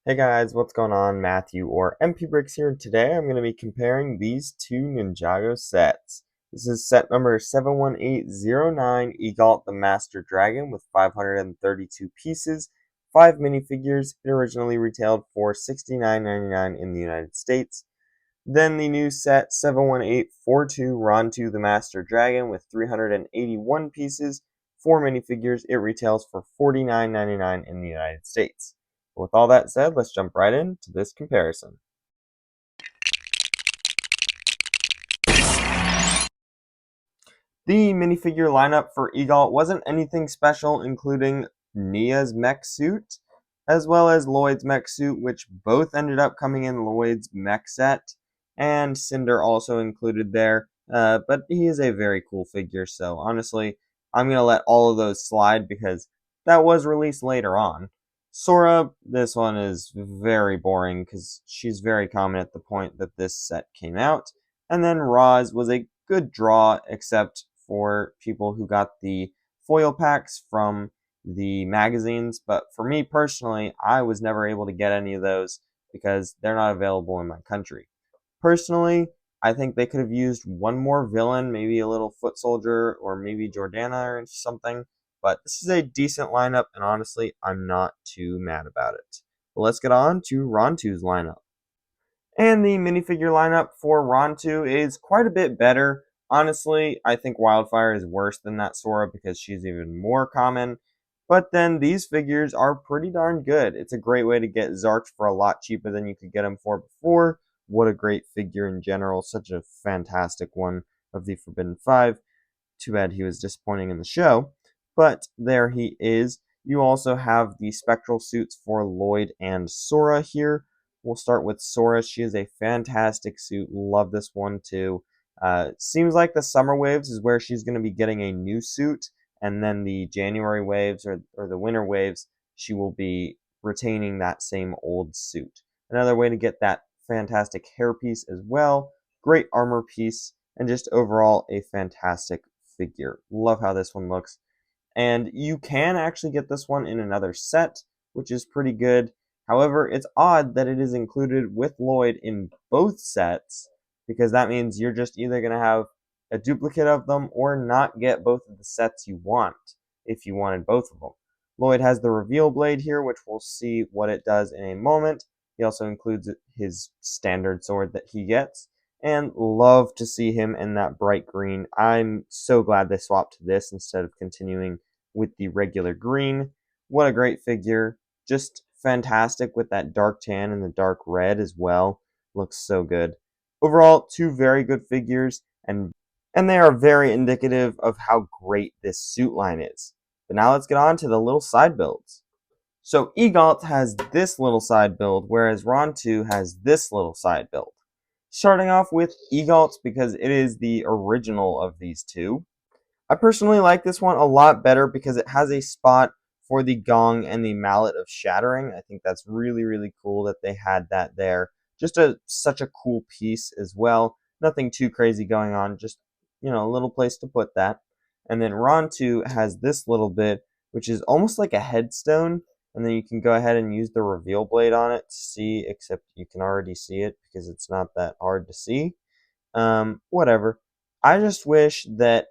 Hey guys, what's going on? Matthew or MP Bricks here, and today I'm going to be comparing these two Ninjago sets. This is set number 71809, Egalt the Master Dragon with 532 pieces, 5 minifigures. It originally retailed for $69.99 in the United States. Then the new set 71842, Rontu the Master Dragon with 381 pieces, 4 minifigures. It retails for $49.99 in the United States. With all that said, let's jump right into this comparison. The minifigure lineup for Egalt wasn't anything special, including Nia's mech suit, as well as Lloyd's mech suit, which both ended up coming in Lloyd's mech set, and Cinder also included there, but he is a very cool figure, so honestly, I'm going to let all of those slide because that was released later on. Sora, this one is very boring because she's very common at the point that this set came out. And then Roz was a good draw, except for people who got the foil packs from the magazines. But for me personally, I was never able to get any of those because they're not available in my country. Personally, I think they could have used one more villain, maybe a little foot soldier or maybe Jordana or something. But this is a decent lineup, and honestly, I'm not too mad about it. But let's get on to Rontu's lineup. And the minifigure lineup for Rontu is quite a bit better. Honestly, I think Wildfire is worse than that Sora because she's even more common. But then these figures are pretty darn good. It's a great way to get Zarks for a lot cheaper than you could get them for before. What a great figure in general. Such a fantastic one of the Forbidden Five. Too bad he was disappointing in the show. But there he is. You also have the spectral suits for Lloyd and Sora here. We'll start with Sora. She is a fantastic suit. Love this one too. Seems like the summer waves is where she's going to be getting a new suit, and then the January waves or the winter waves, she will be retaining that same old suit. Another way to get that fantastic hairpiece as well. Great armor piece, and just overall a fantastic figure. Love how this one looks. And you can actually get this one in another set, which is pretty good. However, it's odd that it is included with Lloyd in both sets, because that means you're just either going to have a duplicate of them or not get both of the sets you want if you wanted both of them. Lloyd has the reveal blade here, which we'll see what it does in a moment. He also includes his standard sword that he gets, and love to see him in that bright green. I'm so glad they swapped to this instead of continuing with the regular green. What a great figure. Just fantastic with that dark tan and the dark red as well. Looks so good. Overall, two very good figures, and they are very indicative of how great this suit line is. But now let's get on to the little side builds. So Egalt has this little side build, whereas Rontu has this little side build. Starting off with Egalt because it is the original of these two. I personally like this one a lot better because it has a spot for the gong and the mallet of shattering. I think that's really, really cool that they had that there. Just such a cool piece as well. Nothing too crazy going on, just a little place to put that. And then Rontu has this little bit, which is almost like a headstone, and then you can go ahead and use the reveal blade on it to see, except you can already see it because it's not that hard to see. Whatever. I just wish that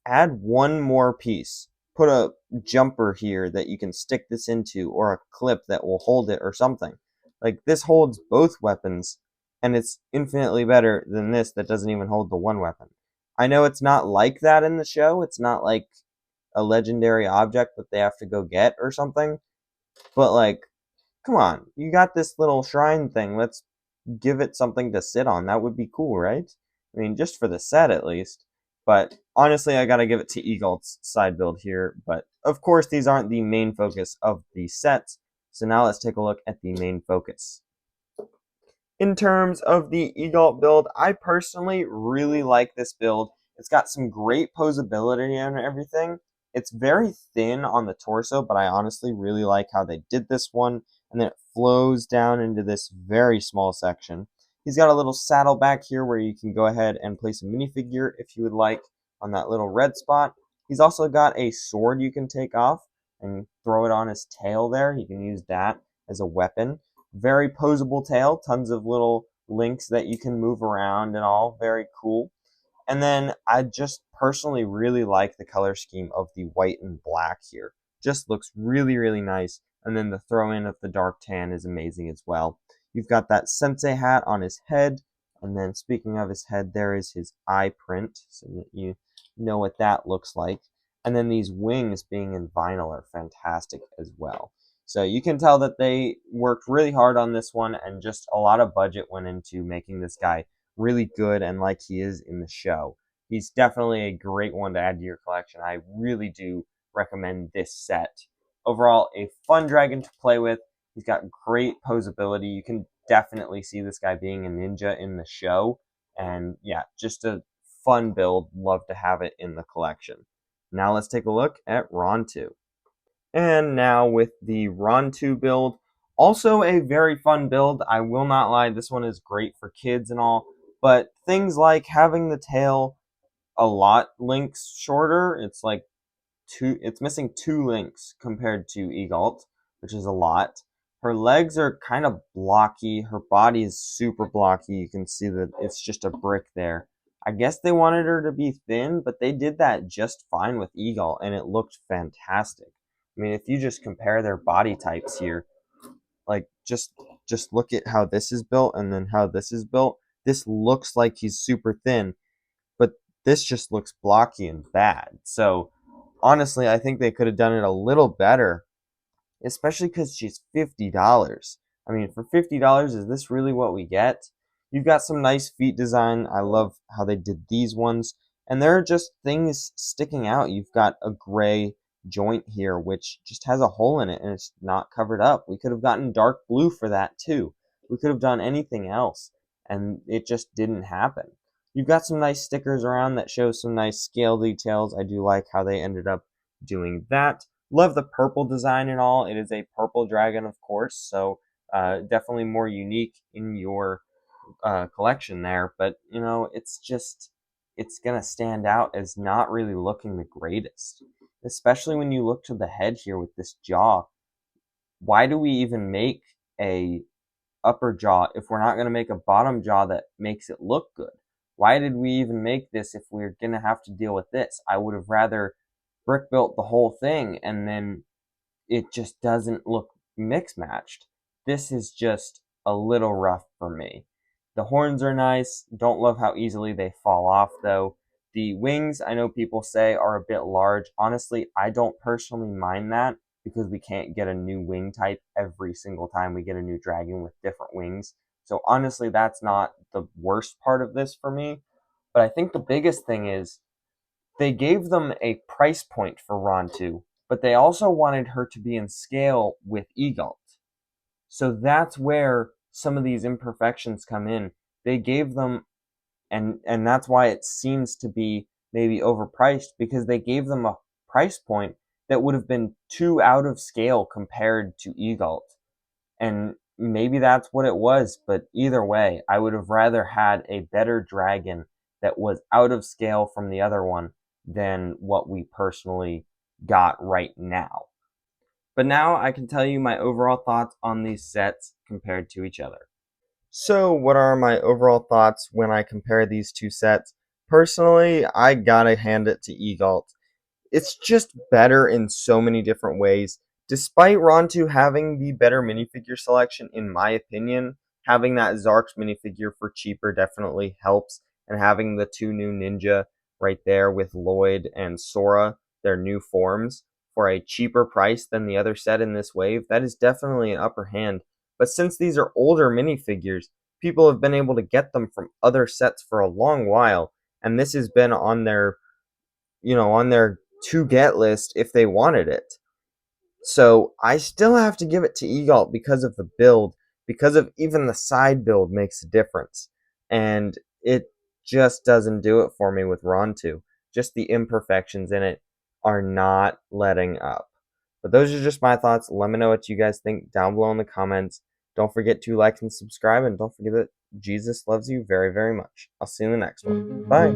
add one more piece. Put a jumper here that you can stick this into, or a clip that will hold it or something. Like, this holds both weapons, and it's infinitely better than this that doesn't even hold the one weapon. I know it's not like that in the show. It's not like a legendary object that they have to go get or something. But, like, come on. You got this little shrine thing. Let's give it something to sit on. That would be cool, right? I mean, just for the set at least. But honestly, I gotta give it to Egalt's side build here. But of course, these aren't the main focus of the sets. So now let's take a look at the main focus. In terms of the Egalt build, I personally really like this build. It's got some great posability and everything. It's very thin on the torso, but I honestly really like how they did this one. And then it flows down into this very small section. He's got a little saddle back here where you can go ahead and place a minifigure if you would like on that little red spot. He's also got a sword you can take off and throw it on his tail there. You can use that as a weapon. Very posable tail, tons of little links that you can move around and all, very cool. And then I just personally really like the color scheme of the white and black here. Just looks really, really nice. And then the throw in of the dark tan is amazing as well. You've got that sensei hat on his head. And then speaking of his head, there is his eye print, so that you know what that looks like. And then these wings being in vinyl are fantastic as well. So you can tell that they worked really hard on this one, and just a lot of budget went into making this guy really good and like he is in the show. He's definitely a great one to add to your collection. I really do recommend this set. Overall, a fun dragon to play with. He's got great posability. You can definitely see this guy being a ninja in the show. And yeah, just a fun build. Love to have it in the collection. Now let's take a look at Rontu. And now with the Rontu build, also a very fun build. I will not lie, this one is great for kids and all, but things like having the tail a lot links shorter, it's missing 2 links compared to Egalt, which is a lot. Her legs are kind of blocky. Her body is super blocky. You can see that it's just a brick there. I guess they wanted her to be thin, but they did that just fine with Egalt, and it looked fantastic. I mean, if you just compare their body types here, like just look at how this is built and then how this is built. This looks like he's super thin, but this just looks blocky and bad. So honestly, I think they could have done it a little better, especially because she's $50. I mean, for $50, is this really what we get? You've got some nice feet design. I love how they did these ones. And there are just things sticking out. You've got a gray joint here, which just has a hole in it and it's not covered up. We could have gotten dark blue for that too. We could have done anything else, and it just didn't happen. You've got some nice stickers around that show some nice scale details. I do like how they ended up doing that. Love the purple design and all. It is a purple dragon, of course, so definitely more unique in your collection there. But, it's going to stand out as not really looking the greatest, especially when you look to the head here with this jaw. Why do we even make a upper jaw if we're not going to make a bottom jaw that makes it look good? Why did we even make this if we're going to have to deal with this? I would have rather brick built the whole thing, and then it just doesn't look mix matched. This is just a little rough for me. The horns are nice. Don't love how easily they fall off though. The wings, I know people say, are a bit large. Honestly, I don't personally mind that, because we can't get a new wing type every single time we get a new dragon with different wings. So honestly, that's not the worst part of this for me. But I think the biggest thing is they gave them a price point for Rontu, but they also wanted her to be in scale with Egalt. So that's where some of these imperfections come in. They gave them, and that's why it seems to be maybe overpriced, because they gave them a price point that would have been too out of scale compared to Egalt. And maybe that's what it was, but either way, I would have rather had a better dragon that was out of scale from the other one than what we personally got right now. But now I can tell you my overall thoughts on these sets compared to each other. So, what are my overall thoughts when I compare these two sets? Personally, I gotta hand it to Egalt. It's just better in so many different ways. Despite Rontu having the better minifigure selection, in my opinion, having that Zark's minifigure for cheaper definitely helps, and having the 2 new ninja right there with Lloyd and Sora, their new forms, for a cheaper price than the other set in this wave, that is definitely an upper hand. But since these are older minifigures, people have been able to get them from other sets for a long while, and this has been on their to get list if they wanted it. So I still have to give it to Egalt because of the build, because of even the side build makes a difference. And it just doesn't do it for me with Rontu. Just the imperfections in it are not letting up. But those are just my thoughts. Let me know what you guys think down below in the comments. Don't forget to like and subscribe, and don't forget that Jesus loves you very, very much. I'll see you in the next one. Bye.